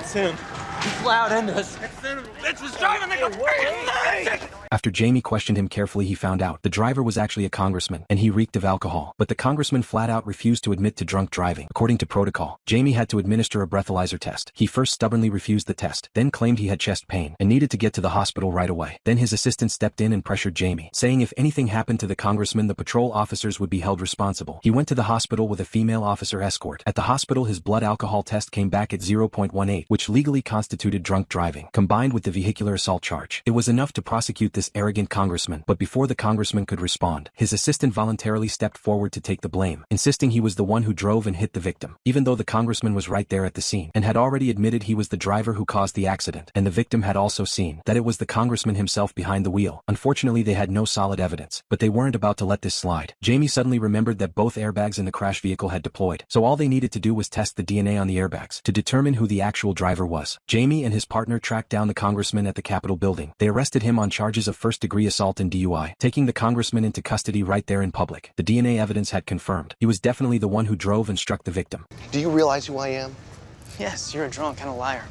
That's him. He plowed into us. Bitch was driving like a... After Jamie questioned him carefully, he found out the driver was actually a congressman, and he reeked of alcohol. But the congressman flat out refused to admit to drunk driving. According to protocol, Jamie had to administer a breathalyzer test. He first stubbornly refused the test, then claimed he had chest pain and needed to get to the hospital right away. Then his assistant stepped in and pressured Jamie, saying if anything happened to the congressman, the patrol officers would be held responsible. He went to the hospital with a female officer escort. At the hospital, his blood alcohol test came back at 0.18, which legally constituted drunk driving, combined with the vehicular assault charge. It was enough to prosecute this arrogant congressman, but before the congressman could respond, his assistant voluntarily stepped forward to take the blame, insisting he was the one who drove and hit the victim, even though the congressman was right there at the scene and had already admitted he was the driver who caused the accident, and the victim had also seen that it was the congressman himself behind the wheel. Unfortunately, they had no solid evidence, but they weren't about to let this slide. Jamie suddenly remembered that both airbags in the crash vehicle had deployed, so all they needed to do was test the DNA on the airbags to determine who the actual driver was. Jamie and his partner tracked down the congressman at the Capitol building. They arrested him on charges of first-degree assault and DUI, taking the congressman into custody right there in public. The DNA evidence had confirmed he was definitely the one who drove and struck the victim. Do you realize who I am? Yes, you're a drunk and a liar.